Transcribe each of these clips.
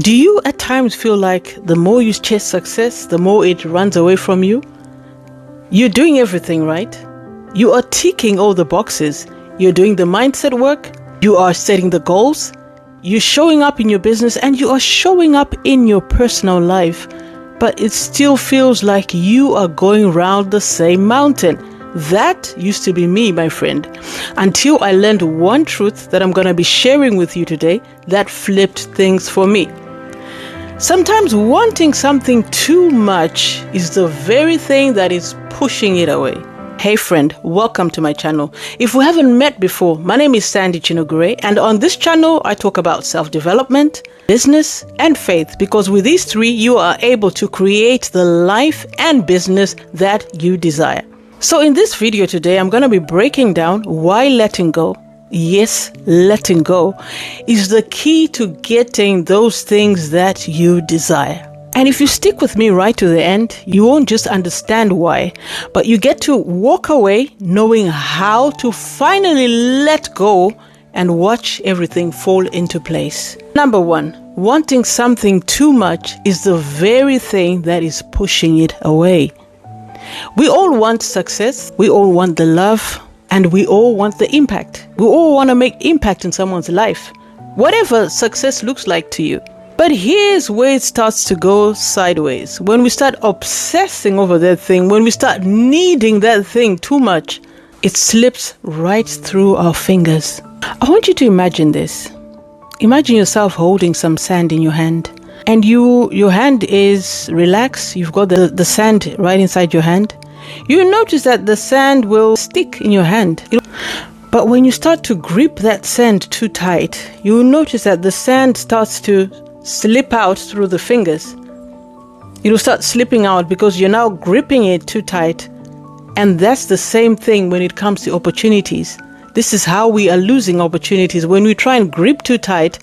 Do you at times feel like the more you chase success, the more it runs away from you? You're doing everything right. You are ticking all the boxes. You're doing the mindset work. You are setting the goals. You're showing up in your business and you are showing up in your personal life. But it still feels like you are going around the same mountain. That used to be me, my friend, until I learned one truth that I'm going to be sharing with you today that flipped things for me. Sometimes wanting something too much is the very thing that is pushing it away. Hey friend, welcome to my channel. If we haven't met before, my name is 𝘄𝘄𝘄𝗯𝗲, and on this channel I talk about self-development, business, and faith, because with these three you are able to create the life and business that you desire. So in this video today, I'm going to be breaking down why letting go, yes, letting go, is the key to getting those things that you desire. And if you stick with me right to the end, you won't just understand why, but you get to walk away knowing how to finally let go and watch everything fall into place. Number one, wanting something too much is the very thing that is pushing it away. We all want success, we all want the love, and we all want the impact. We all want to make impact in someone's life, whatever success looks like to you. But here's where it starts to go sideways. When we start obsessing over that thing, when we start needing that thing too much, it slips right through our fingers. I want you to imagine this. Imagine yourself holding some sand in your hand. And your hand is relaxed. You've got the sand right inside your hand. You notice that the sand will stick in your hand. But when you start to grip that sand too tight, you will notice that the sand starts to slip out through the fingers. It will start slipping out because you're now gripping it too tight. And that's the same thing when it comes to opportunities. This is how we are losing opportunities. When we try and grip too tight,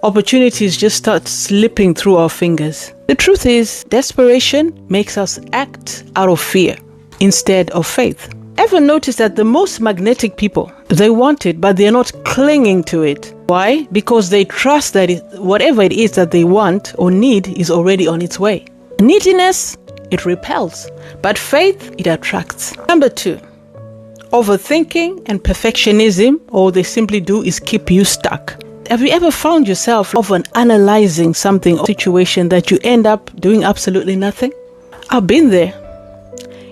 opportunities just start slipping through our fingers. The truth is, desperation makes us act out of fear instead of faith. Ever notice that the most magnetic people, they want it, but they're not clinging to it? Why? Because they trust that whatever it is that they want or need is already on its way. Neediness, it repels, but faith, it attracts. Number two, overthinking and perfectionism, all they simply do is keep you stuck. Have you ever found yourself analyzing something or situation that you end up doing absolutely nothing? I've been there.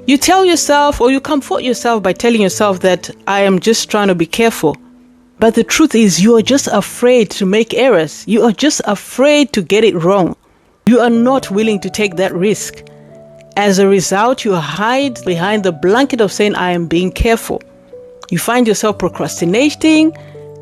You tell yourself, or you comfort yourself by telling yourself that I am just trying to be careful. But the truth is, you are just afraid to make errors. You are just afraid to get it wrong. You are not willing to take that risk. As a result, you hide behind the blanket of saying, I am being careful. You find yourself procrastinating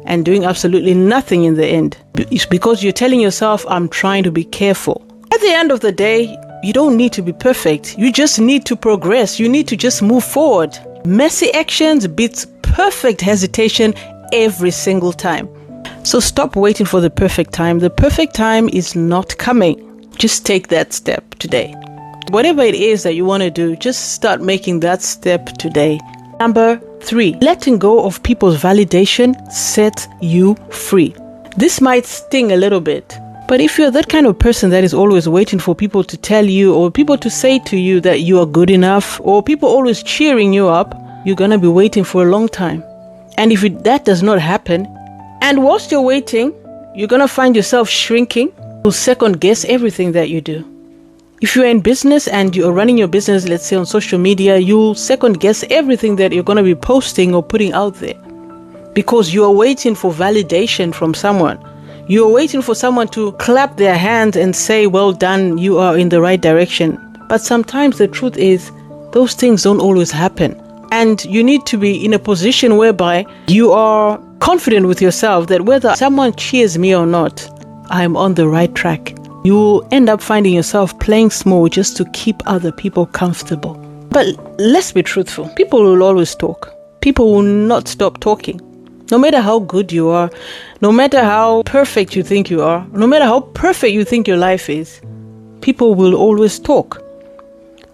and doing absolutely nothing in the end. It's because you're telling yourself, I'm trying to be careful. At the end of the day, you don't need to be perfect. You just need to progress. You need to just move forward. Messy actions beats perfect hesitation every single time. So stop waiting for the perfect time. The perfect time is not coming. Just take that step today. Whatever it is that you want to do, just start making that step today. Number three, letting go of people's validation sets you free. This might sting a little bit, but if you're that kind of person that is always waiting for people to tell you or people to say to you that you are good enough, or people always cheering you up, you're going to be waiting for a long time. And if that does not happen, and whilst you're waiting, you're going to find yourself shrinking. You'll second guess everything that you do. If you're in business and you're running your business, let's say on social media, you'll second guess everything that you're going to be posting or putting out there, because you are waiting for validation from someone. You're waiting for someone to clap their hands and say, well done, you are in the right direction. But sometimes the truth is, those things don't always happen. And you need to be in a position whereby you are confident with yourself that whether someone cheers me or not, I'm on the right track. You will end up finding yourself playing small just to keep other people comfortable. But let's be truthful. People will always talk. People will not stop talking. No matter how good you are, no matter how perfect you think you are, no matter how perfect you think your life is, people will always talk.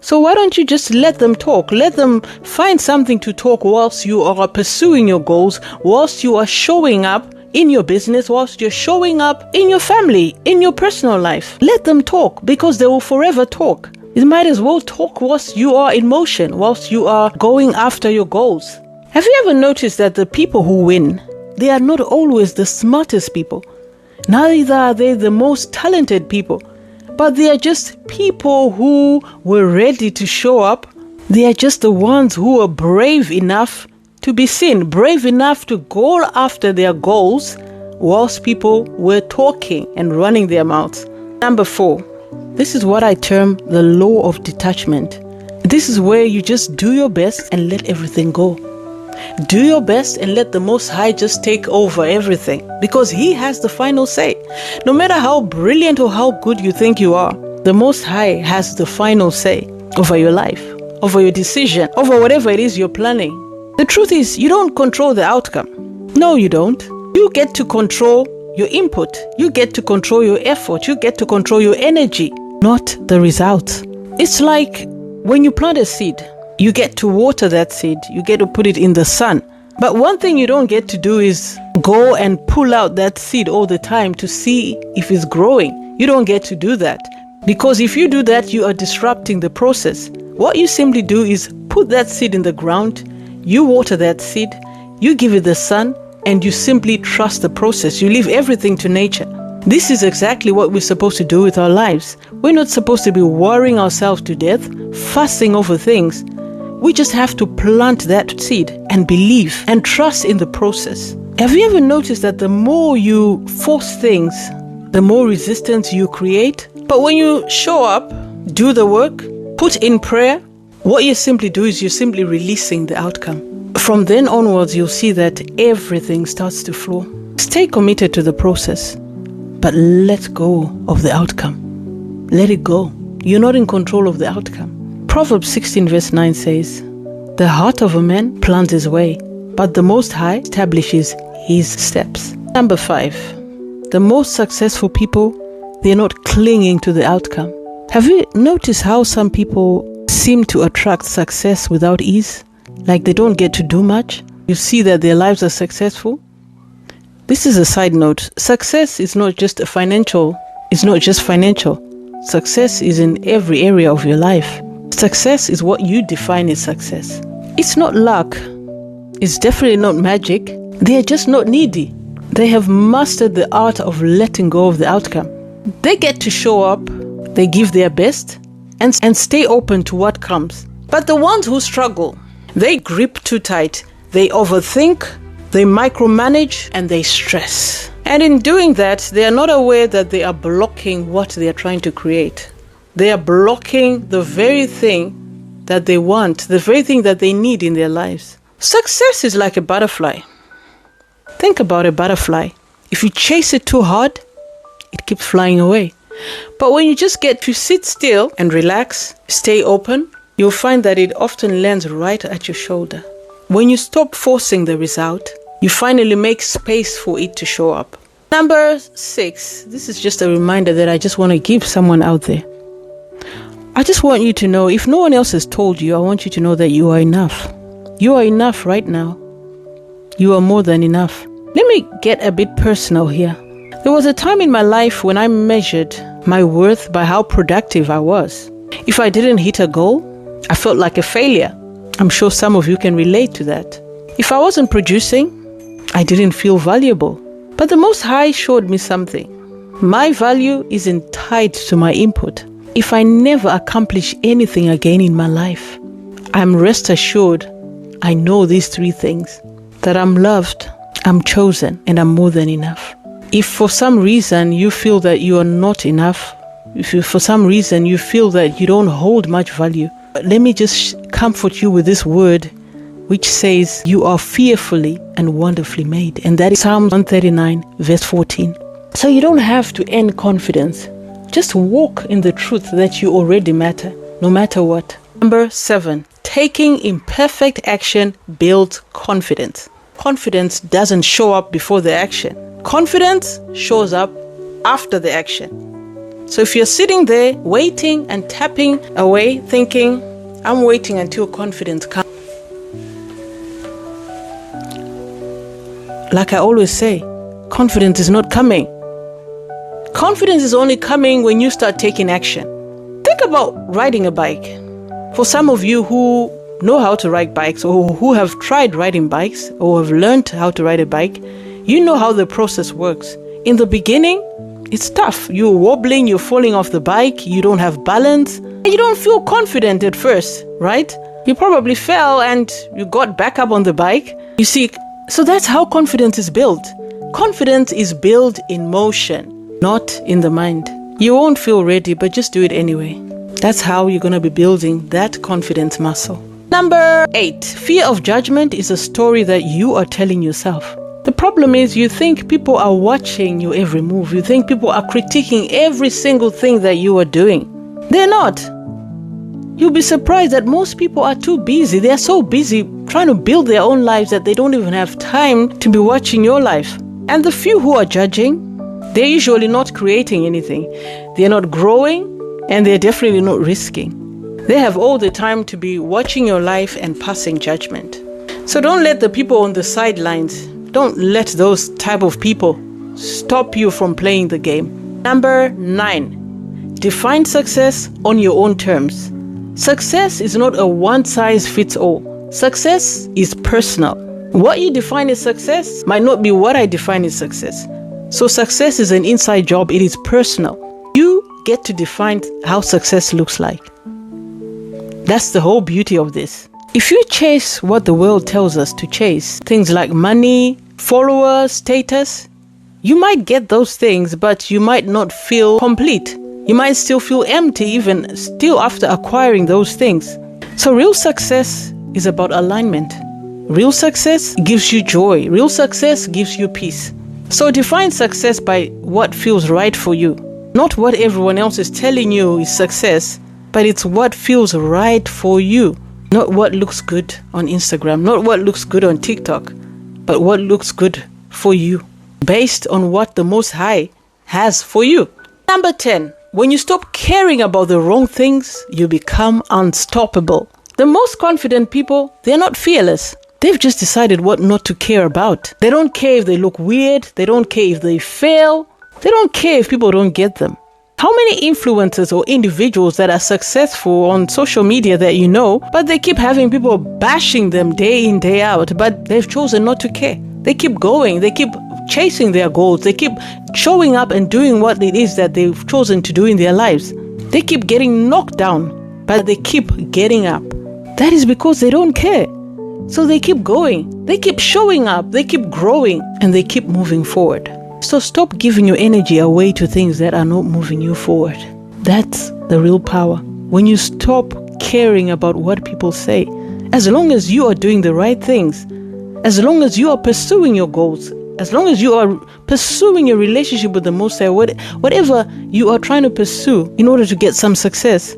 So why don't you just let them talk? Let them find something to talk whilst you are pursuing your goals, whilst you are showing up in your business, whilst you're showing up in your family, in your personal life. Let them talk, because they will forever talk. You might as well talk whilst you are in motion, whilst you are going after your goals. Have you ever noticed that the people who win, they are not always the smartest people? Neither are they the most talented people, but they are just people who were ready to show up. They are just the ones who are brave enough to be seen, brave enough to go after their goals whilst people were talking and running their mouths. Number 4, this is what I term the law of detachment. This is where you just do your best and let everything go. Do your best and let the Most High just take over everything, because He has the final say. No matter how brilliant or how good you think you are, the Most High has the final say over your life, over your decision, over whatever it is you're planning. The truth is, you don't control the outcome. No, you don't. You get to control your input. You get to control your effort. You get to control your energy, not the results. It's like when you plant a seed. You get to water that seed. You get to put it in the sun. But one thing you don't get to do is go and pull out that seed all the time to see if it's growing. You don't get to do that. Because if you do that, you are disrupting the process. What you simply do is put that seed in the ground, you water that seed, you give it the sun, and you simply trust the process. You leave everything to nature. This is exactly what we're supposed to do with our lives. We're not supposed to be worrying ourselves to death, fussing over things. We just have to plant that seed and believe and trust in the process. Have you ever noticed that the more you force things, the more resistance you create? But when you show up, do the work, put in prayer, what you simply do is you're simply releasing the outcome. From then onwards, you'll see that everything starts to flow. Stay committed to the process, but let go of the outcome. Let it go. You're not in control of the outcome. Proverbs 16 verse 9 says, "The heart of a man plans his way, but the Most High establishes his steps." Number 5, the most successful people, they're not clinging to the outcome. Have you noticed how some people seem to attract success without ease? Like they don't get to do much. You see that their lives are successful. This is a side note. Success is not just financial. Success is in every area of your life. Success is what you define as success. It's not luck. It's definitely not magic. They are just not needy. They have mastered the art of letting go of the outcome. They get to show up, they give their best, and stay open to what comes. But the ones who struggle, they grip too tight. They overthink, they micromanage, and they stress. And in doing that, they are not aware that they are blocking what they are trying to create. They are blocking the very thing that they want, the very thing that they need in their lives. Success is like a butterfly. Think about a butterfly. If you chase it too hard, it keeps flying away. But when you just get to sit still and relax, stay open, you'll find that it often lands right at your shoulder. When you stop forcing the result, you finally make space for it to show up. Number 6, this is just a reminder that I just want to give someone out there. I just want you to know, if no one else has told you, I want you to know that you are enough. You are enough right now. You are more than enough. Let me get a bit personal here. There was a time in my life when I measured my worth by how productive I was. If I didn't hit a goal, I felt like a failure. I'm sure some of you can relate to that. If I wasn't producing, I didn't feel valuable. But the Most High showed me something. My value isn't tied to my input. If I never accomplish anything again in my life, I'm rest assured I know these 3 things: that I'm loved, I'm chosen, and I'm more than enough. If for some reason you feel that you are not enough, for some reason you feel that you don't hold much value, let me just comfort you with this word which says you are fearfully and wonderfully made. And that is Psalm 139 verse 14. So you don't have to end confidence. Just walk in the truth that you already matter, no matter what. Number 7, taking imperfect action builds confidence. Confidence doesn't show up before the action. Confidence shows up after the action. So if you're sitting there waiting and tapping away, thinking, I'm waiting until confidence comes. Like I always say, confidence is not coming. Confidence is only coming when you start taking action. Think about riding a bike. For some of you who know how to ride bikes, or who have tried riding bikes, or have learned how to ride a bike, you know how the process works. In the beginning, it's tough. You're wobbling, you're falling off the bike, you don't have balance, you don't feel confident at first, right? You probably fell and you got back up on the bike. You see, so that's how confidence is built. Confidence is built in motion, not in the mind. You won't feel ready, but just do it anyway. That's how you're going to be building that confidence muscle. Number 8, fear of judgment is a story that you are telling yourself. The problem is you think people are watching your every move. You think people are critiquing every single thing that you are doing. They're not. You'll be surprised that most people are too busy. They're so busy trying to build their own lives that they don't even have time to be watching your life. And the few who are judging, they're usually not creating anything. They're not growing, and they're definitely not risking. They have all the time to be watching your life and passing judgment. So don't let the people on the sidelines, don't let those type of people stop you from playing the game. Number 9, define success on your own terms. Success is not a one-size-fits-all. Success is personal. What you define as success might not be what I define as success. So success is an inside job. It is personal. You get to define how success looks like. That's the whole beauty of this. If you chase what the world tells us to chase, things like money, followers, status, you might get those things, but you might not feel complete. You might still feel empty even still after acquiring those things. So real success is about alignment. Real success gives you joy. Real success gives you peace. So define success by what feels right for you. Not what everyone else is telling you is success, but it's what feels right for you. Not what looks good on Instagram, not what looks good on TikTok, but what looks good for you, based on what the Most High has for you. Number 10, when you stop caring about the wrong things, you become unstoppable. The most confident people, they're not fearless. They've just decided what not to care about. They don't care if they look weird. They don't care if they fail. They don't care if people don't get them. How many influencers or individuals that are successful on social media that you know, but they keep having people bashing them day in, day out, but they've chosen not to care. They keep going. They keep chasing their goals. They keep showing up and doing what it is that they've chosen to do in their lives. They keep getting knocked down, but they keep getting up. That is because they don't care. So they keep going. They keep showing up. They keep growing, and they keep moving forward. So stop giving your energy away to things that are not moving you forward. That's the real power. When you stop caring about what people say, as long as you are doing the right things, as long as you are pursuing your goals, as long as you are pursuing your relationship with the Most High, whatever you are trying to pursue in order to get some success,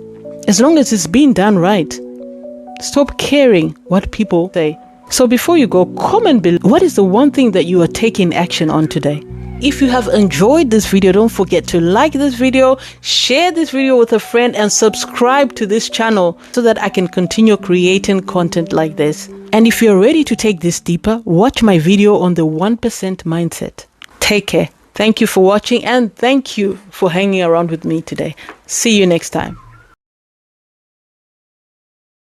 as long as it's being done right, stop caring what people say. So before you go, comment below, what is the one thing that you are taking action on today? If you have enjoyed this video, don't forget to like this video, share this video with a friend, and subscribe to this channel so that I can continue creating content like this. And if you're ready to take this deeper, watch my video on the 1% mindset. Take care. Thank you for watching, and thank you for hanging around with me today. See you next time.